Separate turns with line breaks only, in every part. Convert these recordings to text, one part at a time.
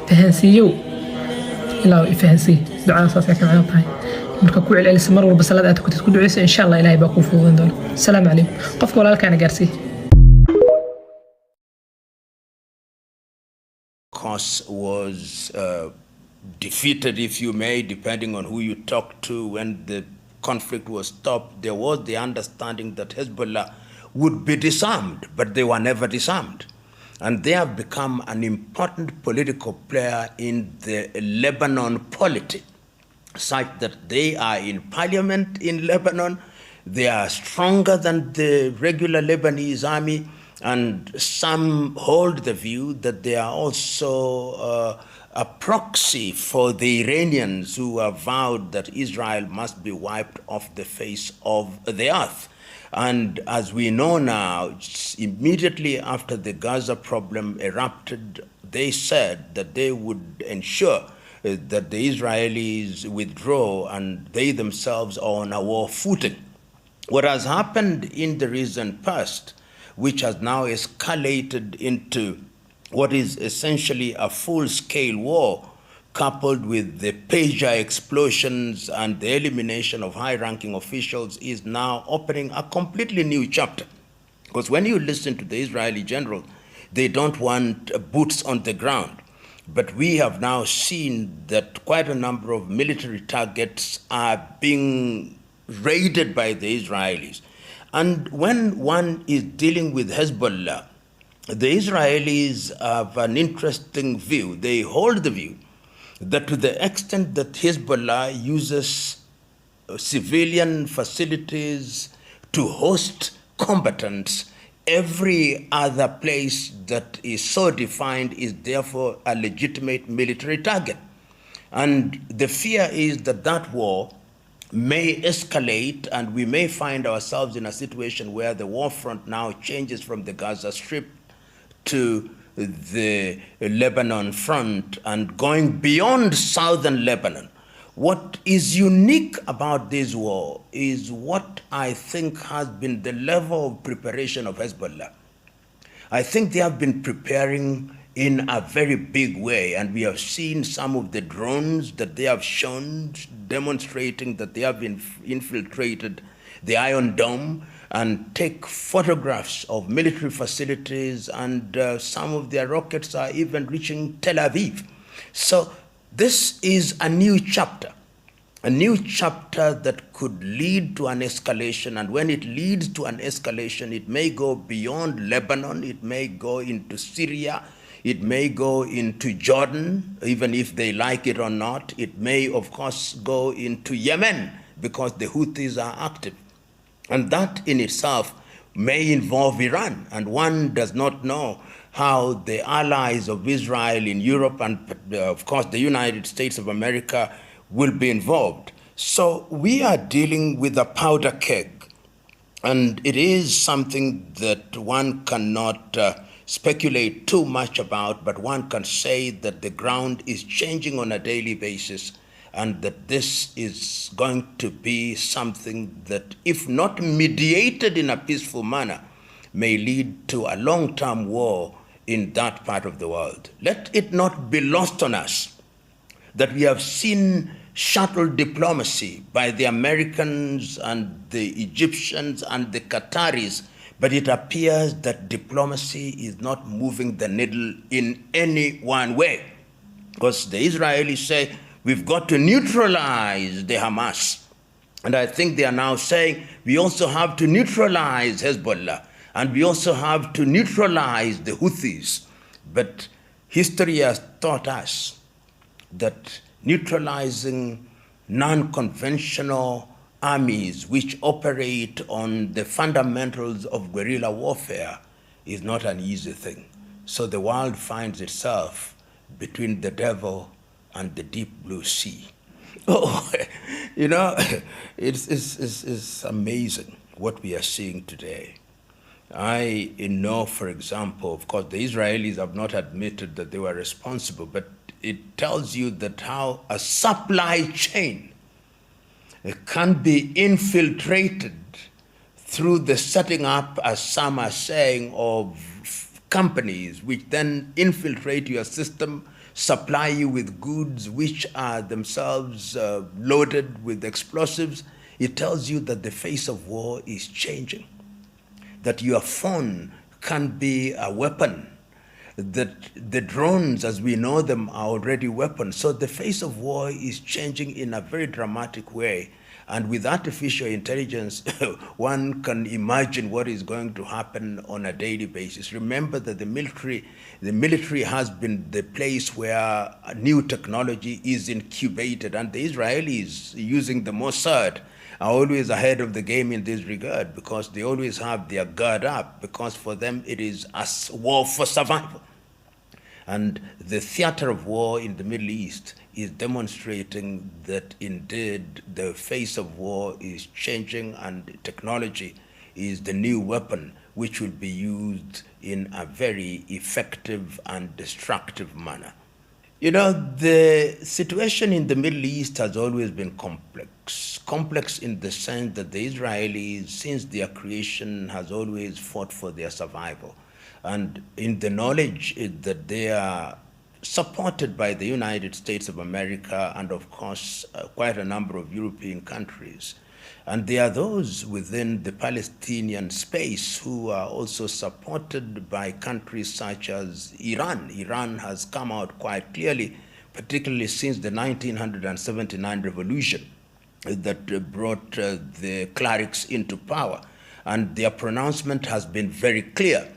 fahansiiyow ilaa ifahansii ducada saasay ka macno tahay marka ku celcelisa mar walba salaad aad ku duceyso insha Allah ilaahay baa ku fududeyn doona assalaamu calaykum qofka walaalkaana gaarsii
cause was defeated, if you may, depending on who you talk to. When the conflict was stopped, there was the understanding that Hezbollah would be disarmed, but they were never disarmed. And they have become an important political player in the Lebanon polity, such that they are in parliament in Lebanon. They are stronger than the regular Lebanese army. And some hold the view that they are also a proxy for the Iranians who have vowed that Israel must be wiped off the face of the earth. And as we know now, immediately after the Gaza problem erupted, they said that they would ensure that the Israelis withdraw and they themselves are on a war footing. What has happened in the recent past, which has now escalated into what is essentially a full-scale war, coupled with the pager explosions and the elimination of high-ranking officials, is now opening a completely new chapter. Because when you listen to the Israeli general, they don't want boots on the ground. But we have now seen that quite a number of military targets are being raided by the Israelis. And when one is dealing with Hezbollah, the Israelis have an interesting view. They hold the view that to the extent that Hezbollah uses civilian facilities to host combatants, every other place that is so defined is therefore a legitimate military target. And the fear is that that war may escalate and we may find ourselves in a situation where the war front now changes from the Gaza Strip to the Lebanon front and going beyond southern Lebanon. What is unique about this war is what I think has been the level of preparation of Hezbollah. I think they have been preparing in a very big way, and we have seen some of the drones that they have shown demonstrating that they have infiltrated the Iron Dome and take photographs of military facilities, and some of their rockets are even reaching Tel Aviv. So this is a new chapter that could lead to an escalation, and when it leads to an escalation, it may go beyond Lebanon, it may go into Syria, it may go into Jordan, even if they like it or not. It may, of course, go into Yemen, because the Houthis are active. And that in itself may involve Iran, and one does not know how the allies of Israel in Europe and, of course, the United States of America will be involved. So we are dealing with a powder keg, and it is something that one cannot speculate too much about, but one can say that the ground is changing on a daily basis, and that this is going to be something that, if not mediated in a peaceful manner, may lead to a long-term war in that part of the world. Let it not be lost on us that we have seen shuttle diplomacy by the Americans and the Egyptians and the Qataris, but it appears that diplomacy is not moving the needle in any one way. Because the Israelis say, we've got to neutralize the Hamas. And I think they are now saying, we also have to neutralize Hezbollah, and we also have to neutralize the Houthis. But history has taught us that neutralizing non-conventional armies which operate on the fundamentals of guerrilla warfare is not an easy thing. So the world finds itself between the devil and the deep blue sea. Oh, you know, it's amazing what we are seeing today. I know, for example, of course, the Israelis have not admitted that they were responsible, but it tells you that how a supply chain can be infiltrated through the setting up, as some are saying, of companies which then infiltrate your system supply you with goods which are themselves loaded with explosives, it tells you that the face of war is changing, that your phone can be a weapon, that the drones as we know them are already weapons. So the face of war is changing in a very dramatic way. And with artificial intelligence, one can imagine what is going to happen on a daily basis. Remember that the military has been the place where new technology is incubated, and the Israelis, using the Mossad, are always ahead of the game in this regard, because they always have their guard up, because for them it is a war for survival. And the theater of war in the Middle East is demonstrating that indeed the face of war is changing, and technology is the new weapon which will be used in a very effective and destructive manner. You know, the situation in the Middle East has always been complex. Complex in the sense that the Israelis, since their creation, has always fought for their survival. And in the knowledge that they are supported by the United States of America and, of course, quite a number of European countries. And there are those within the Palestinian space who are also supported by countries such as Iran. Iran has come out quite clearly, particularly since the 1979 revolution that brought the clerics into power. And their pronouncement has been very clear.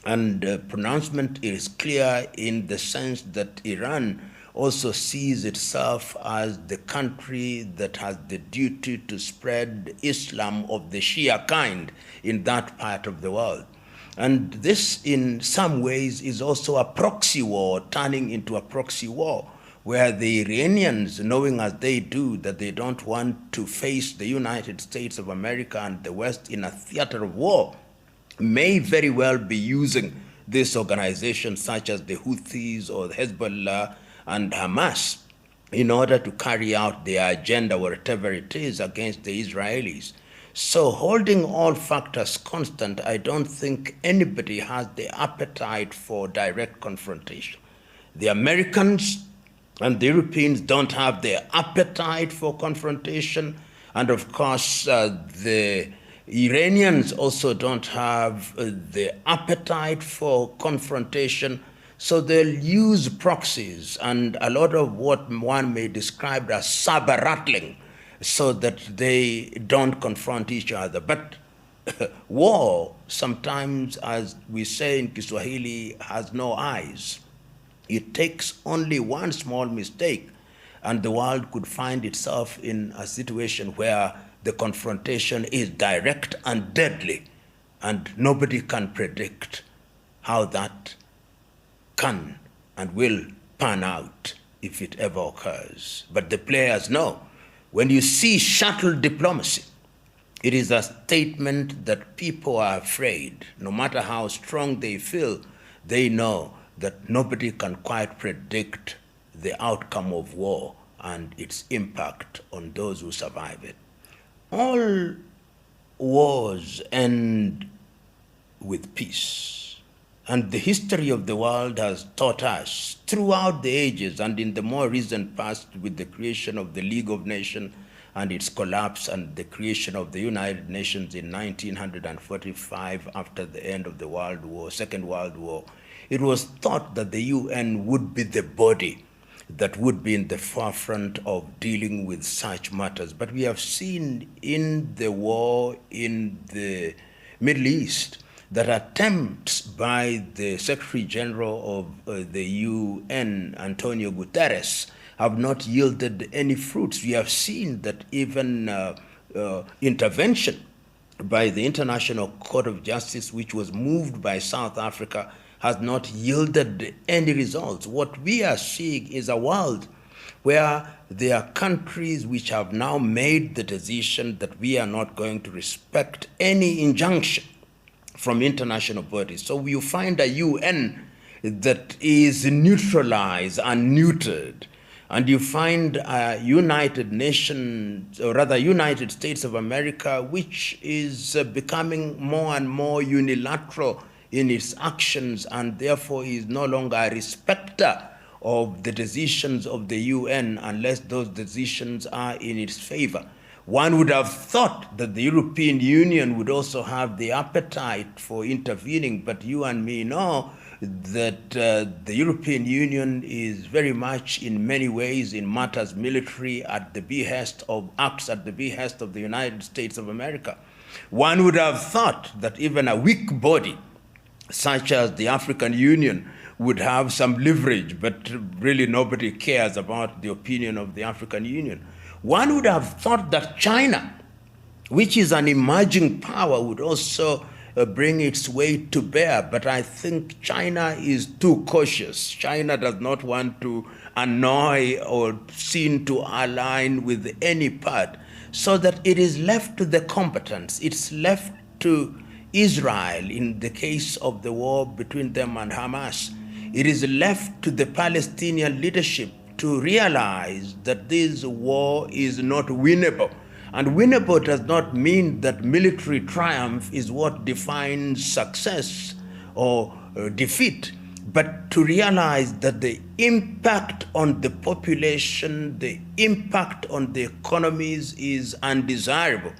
And pronouncement is clear in the sense that Iran also sees itself as the country that has the duty to spread Islam of the Shia kind in that part of the world. And this, in some ways, is also a proxy war turning into a proxy war, where the Iranians, knowing as they do that they don't want to face the United States of America and the West in a theater of war, may very well be using this organization such as the Houthis or the Hezbollah and Hamas in order to carry out their agenda, whatever it is, against the Israelis. So holding all factors constant, I don't think anybody has the appetite for direct confrontation. The Americans and the Europeans don't have the appetite for confrontation, and of course the Iranians also don't have the appetite for confrontation, so they'll use proxies and a lot of what one may describe as saber rattling so that they don't confront each other. But war, sometimes, as we say in Kiswahili, has no eyes. It takes only one small mistake, and the world could find itself in a situation where the confrontation is direct and deadly, and nobody can predict how that can and will pan out if it ever occurs. But the players know. When you see shuttle diplomacy, it is a statement that people are afraid. No matter how strong they feel, they know that nobody can quite predict the outcome of war and its impact on those who survive it. All wars end with peace, and the history of the world has taught us throughout the ages and in the more recent past, with the creation of the League of Nations and its collapse and the creation of the United Nations in 1945 after the end of the Second World War, it was thought that the UN would be the body that would be in the forefront of dealing with such matters. But we have seen in the war in the Middle East that attempts by the Secretary General of the UN, Antonio Guterres, have not yielded any fruits. We have seen that even intervention by the International Court of Justice, which was moved by South Africa, has not yielded any results. What we are seeing is a world where there are countries which have now made the decision that we are not going to respect any injunction from international bodies. So you find a UN that is neutralized and neutered, and you find a United Nations, or rather United States of America, which is becoming more and more unilateral in its actions, and therefore is no longer a respecter of the decisions of the UN unless those decisions are in its favor. One would have thought that the European Union would also have the appetite for intervening, but you and me know that the European Union is very much in many ways in matters military acts at the behest of the United States of America. One would have thought that even a weak body such as the African Union would have some leverage, but really nobody cares about the opinion of the African Union. One would have thought that China, which is an emerging power, would also bring its weight to bear, but I think China is too cautious. China does not want to annoy or seem to align with any part, so that it is left to the combatants. It's left to Israel in the case of the war between them and Hamas. It is left to the Palestinian leadership to realize that this war is not winnable. And winnable does not mean that military triumph is what defines success or defeat, but to realize that the impact on the population, the impact on the economies is undesirable,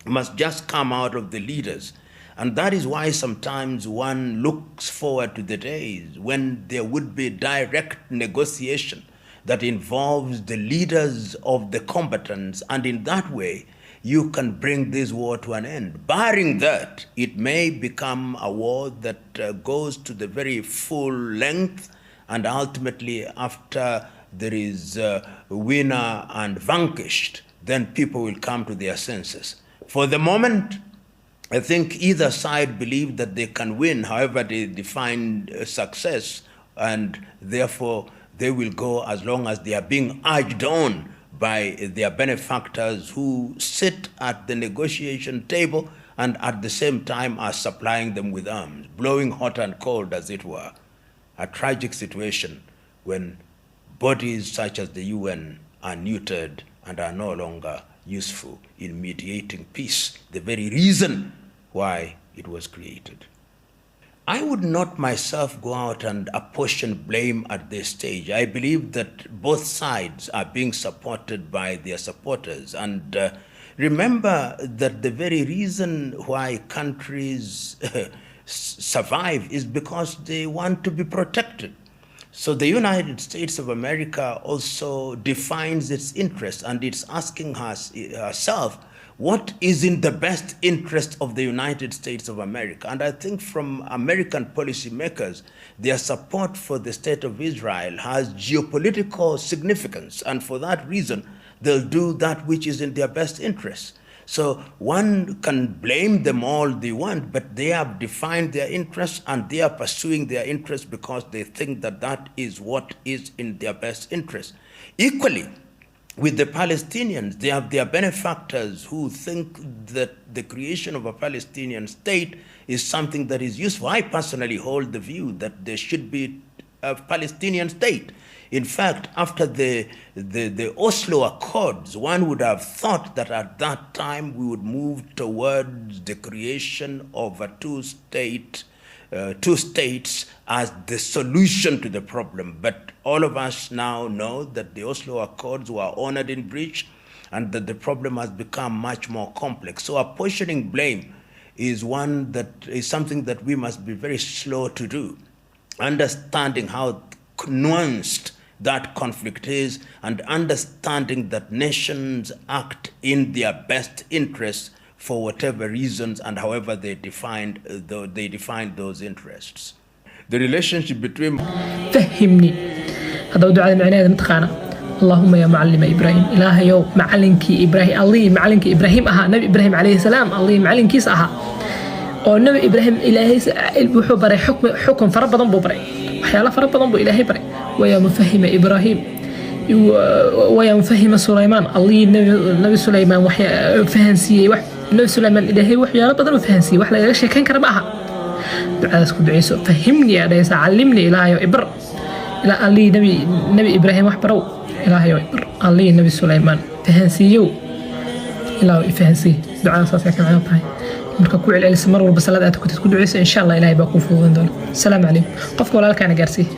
must just come out of the leaders. And that is why sometimes one looks forward to the days when there would be direct negotiation that involves the leaders of the combatants, and in that way you can bring this war to an end. Barring that, it may become a war that goes to the very full length, and ultimately after there is winner and vanquished, then people will come to their senses. For the moment, I think either side believe that they can win, however they define success, and therefore they will go as long as they are being urged on by their benefactors who sit at the negotiation table and at the same time are supplying them with arms, blowing hot and cold, as it were. A tragic situation when bodies such as the UN are neutered and are no longer useful in mediating peace, the very reason why it was created. I would not myself go out and apportion blame at this stage. I believe that both sides are being supported by their supporters. And remember that the very reason why countries survive is because they want to be protected. So the United States of America also defines its interests, and it's asking herself, what is in the best interest of the United States of America? And I think from American policymakers, their support for the state of Israel has geopolitical significance. And for that reason, they'll do that which is in their best interest. So one can blame them all they want, but they have defined their interests and they are pursuing their interests because they think that that is what is in their best interest. Equally, with the Palestinians, they have their benefactors who think that the creation of a Palestinian state is something that is useful. I personally hold the view that there should be a Palestinian state. In fact, after the Oslo Accords, one would have thought that at that time we would move towards the creation of a two states as the solution to the problem. But all of us now know that the Oslo Accords were honored in breach and that the problem has become much more complex. So apportioning blame is something that we must be very slow to do. Understanding how nuanced that conflict is and understanding that nations act in their best interests for whatever reasons and however they define those interests. The relationship between
فهمني هذا دعاء معناه متقانا اللهم يا معلم إبراهيم إله يو معلنك إبراهيم الله معلنك إبراهيم نبي إبراهيم عليه السلام الله معلنك أها ونبي إبراهيم إلهي البحو بري حكم فرب ضمبو بري وحيالا فرب ضمبو إلهي بري ويا مفهم إبراهيم ويا مفهم سليمان الله نبي سليمان وحيا فهنسي النبي سليمان إلهي وحيا رب ضمبو فهنسي وحلا يغشي كان كرمها دعاء اسكو دعيسو فهمني يا ريس علمني إلهي إبر إلى الله نبي إبراهيم وحبرو إلهي إبر الله نبي سليمان فهنسيو إلهي فهنسي دعاء صاصي كان عيطاي marka ku celcelis mar walba salaad aad ku duceyso insha Allah Ilaahay baa ku fududeyn doona. Assalamu alaykum. Qofka walaalkana gaarsiin.